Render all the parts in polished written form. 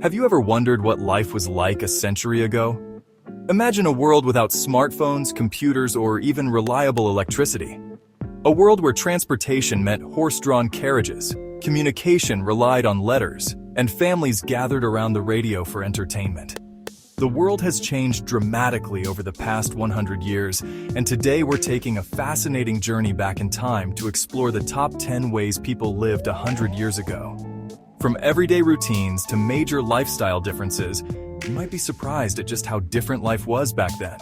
Have you ever wondered what life was like a century ago? Imagine a world without smartphones, computers, or even reliable electricity. A world where transportation meant horse-drawn carriages, communication relied on letters, and families gathered around the radio for entertainment. The world has changed dramatically over the past 100 years, and today we're taking a fascinating journey back in time to explore the top 10 ways people lived 100 years ago. From everyday routines to major lifestyle differences, you might be surprised at just how different life was back then.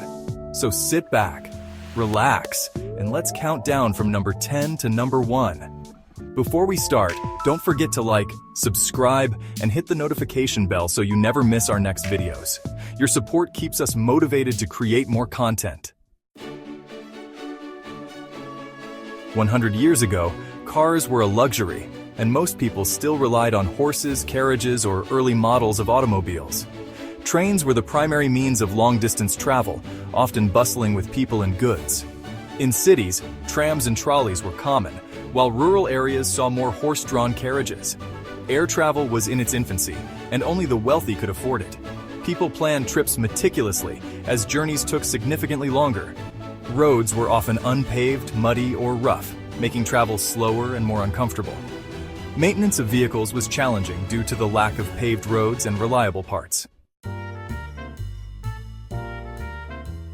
So sit back, relax, and let's count down from number 10 to number 1. Before we start, don't forget to like, subscribe, and hit the notification bell so you never miss our next videos. Your support keeps us motivated to create more content. 100 years ago, cars were a luxury, and most people still relied on horses, carriages, or early models of automobiles. Trains were the primary means of long-distance travel, often bustling with people and goods. In cities, trams and trolleys were common, while rural areas saw more horse-drawn carriages. Air travel was in its infancy, and only the wealthy could afford it. People planned trips meticulously, as journeys took significantly longer. Roads were often unpaved, muddy, or rough, making travel slower and more uncomfortable. Maintenance of vehicles was challenging due to the lack of paved roads and reliable parts.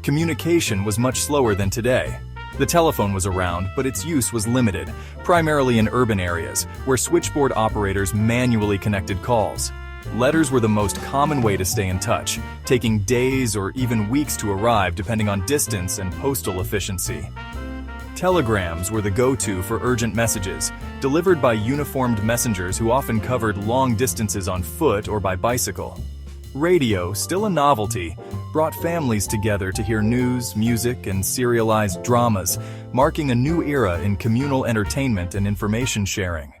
Communication was much slower than today. The telephone was around, but its use was limited, primarily in urban areas, where switchboard operators manually connected calls. Letters were the most common way to stay in touch, taking days or even weeks to arrive depending on distance and postal efficiency. Telegrams were the go-to for urgent messages, delivered by uniformed messengers who often covered long distances on foot or by bicycle. Radio, still a novelty, brought families together to hear news, music, and serialized dramas, marking a new era in communal entertainment and information sharing.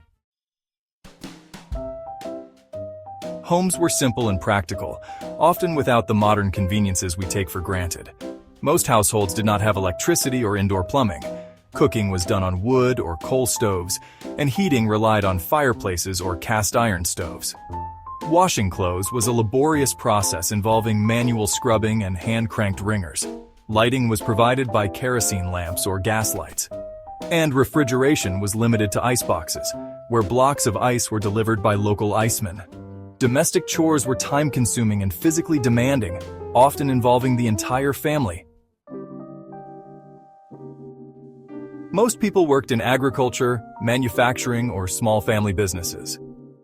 Homes were simple and practical, often without the modern conveniences we take for granted. Most households did not have electricity or indoor plumbing. Cooking was done on wood or coal stoves, and heating relied on fireplaces or cast iron stoves. Washing clothes was a laborious process involving manual scrubbing and hand-cranked wringers. Lighting was provided by kerosene lamps or gas lights. And refrigeration was limited to iceboxes, where blocks of ice were delivered by local icemen. Domestic chores were time-consuming and physically demanding, often involving the entire family. Most people worked in agriculture, manufacturing, or small family businesses.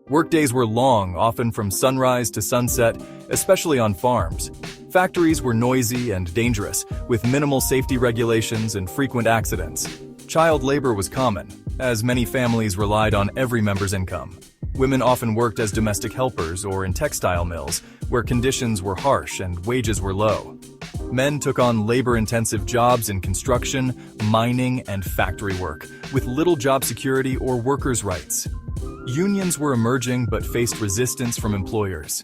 Workdays were long, often from sunrise to sunset, especially on farms. Factories were noisy and dangerous, with minimal safety regulations and frequent accidents. Child labor was common, as many families relied on every member's income. Women often worked as domestic helpers or in textile mills, where conditions were harsh and wages were low. Men took on labor-intensive jobs in construction, mining, and factory work, with little job security or workers' rights. Unions were emerging but faced resistance from employers.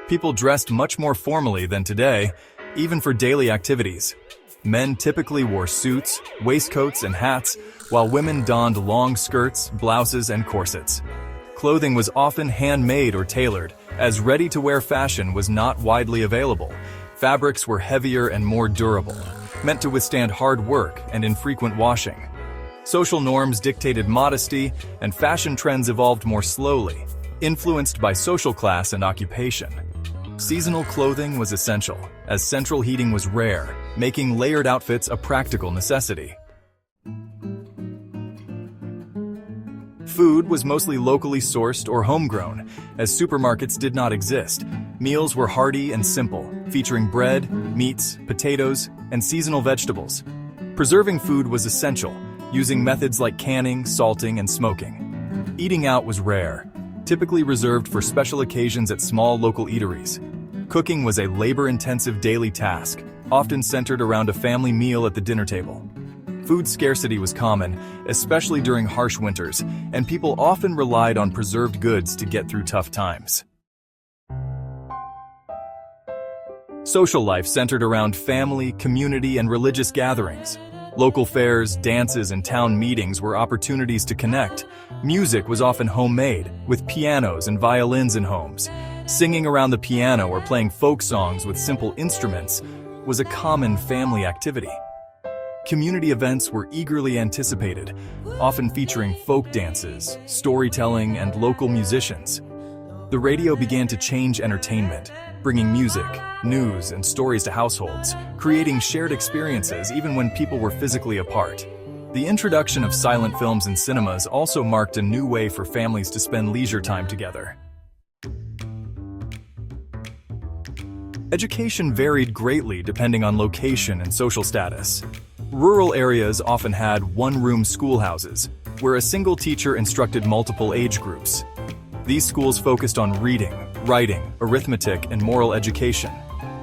People dressed much more formally than today, even for daily activities. Men typically wore suits, waistcoats, and hats, while women donned long skirts, blouses, and corsets. Clothing was often handmade or tailored, as ready-to-wear fashion was not widely available. Fabrics were heavier and more durable, meant to withstand hard work and infrequent washing. Social norms dictated modesty, and fashion trends evolved more slowly, influenced by social class and occupation. Seasonal clothing was essential, as central heating was rare, making layered outfits a practical necessity. Food was mostly locally sourced or homegrown, as supermarkets did not exist. Meals were hearty and simple, featuring bread, meats, potatoes, and seasonal vegetables. Preserving food was essential, using methods like canning, salting, and smoking. Eating out was rare, typically reserved for special occasions at small local eateries. Cooking was a labor-intensive daily task, often centered around a family meal at the dinner table. Food scarcity was common, especially during harsh winters, and people often relied on preserved goods to get through tough times. Social life centered around family, community, and religious gatherings. Local fairs, dances, and town meetings were opportunities to connect. Music was often homemade, with pianos and violins in homes. Singing around the piano or playing folk songs with simple instruments was a common family activity. Community events were eagerly anticipated, often featuring folk dances, storytelling, and local musicians. The radio began to change entertainment, bringing music, news, and stories to households, creating shared experiences even when people were physically apart. The introduction of silent films in cinemas also marked a new way for families to spend leisure time together. Education varied greatly depending on location and social status. Rural areas often had one-room schoolhouses, where a single teacher instructed multiple age groups. These schools focused on reading, writing, arithmetic, and moral education.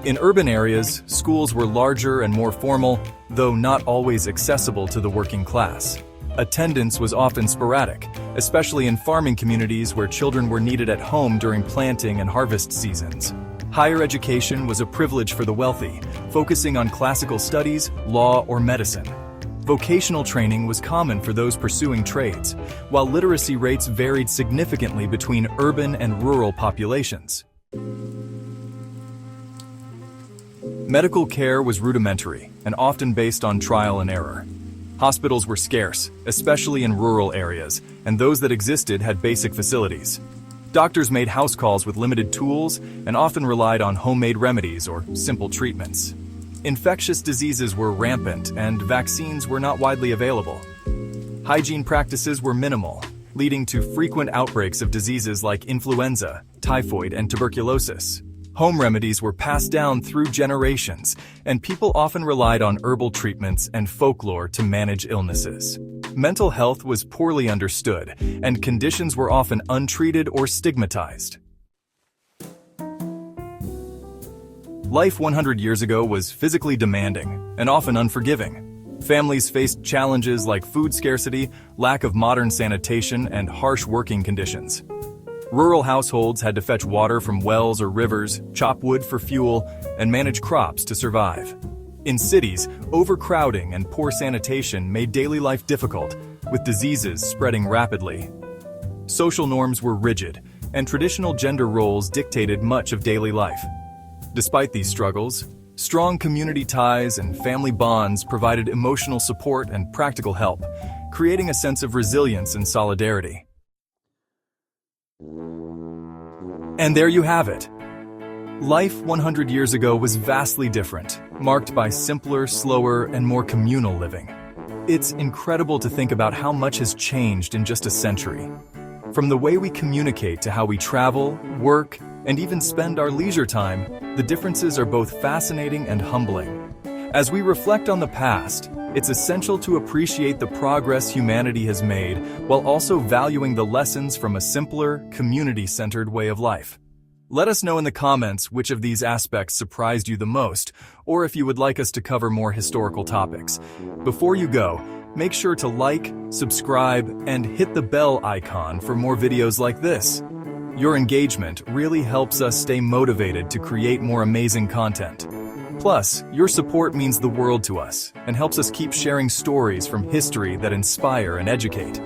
In urban areas, schools were larger and more formal, though not always accessible to the working class. Attendance was often sporadic, especially in farming communities where children were needed at home during planting and harvest seasons. Higher education was a privilege for the wealthy, focusing on classical studies, law, or medicine. Vocational training was common for those pursuing trades, while literacy rates varied significantly between urban and rural populations. Medical care was rudimentary and often based on trial and error. Hospitals were scarce, especially in rural areas, and those that existed had basic facilities. Doctors made house calls with limited tools and often relied on homemade remedies or simple treatments. Infectious diseases were rampant and vaccines were not widely available. Hygiene practices were minimal, leading to frequent outbreaks of diseases like influenza, typhoid, and tuberculosis. Home remedies were passed down through generations, and people often relied on herbal treatments and folklore to manage illnesses. Mental health was poorly understood, and conditions were often untreated or stigmatized. Life 100 years ago was physically demanding and often unforgiving. Families faced challenges like food scarcity, lack of modern sanitation, and harsh working conditions. Rural households had to fetch water from wells or rivers, chop wood for fuel, and manage crops to survive. In cities, overcrowding and poor sanitation made daily life difficult, with diseases spreading rapidly. Social norms were rigid, and traditional gender roles dictated much of daily life. Despite these struggles, strong community ties and family bonds provided emotional support and practical help, creating a sense of resilience and solidarity. And there you have it. Life 100 years ago was vastly different, marked by simpler, slower, and more communal living. It's incredible to think about how much has changed in just a century. From the way we communicate to how we travel, work, and even spend our leisure time, the differences are both fascinating and humbling. As we reflect on the past, it's essential to appreciate the progress humanity has made while also valuing the lessons from a simpler, community-centered way of life. Let us know in the comments which of these aspects surprised you the most, or if you would like us to cover more historical topics. Before you go, make sure to like, subscribe, and hit the bell icon for more videos like this. Your engagement really helps us stay motivated to create more amazing content. Plus, your support means the world to us and helps us keep sharing stories from history that inspire and educate.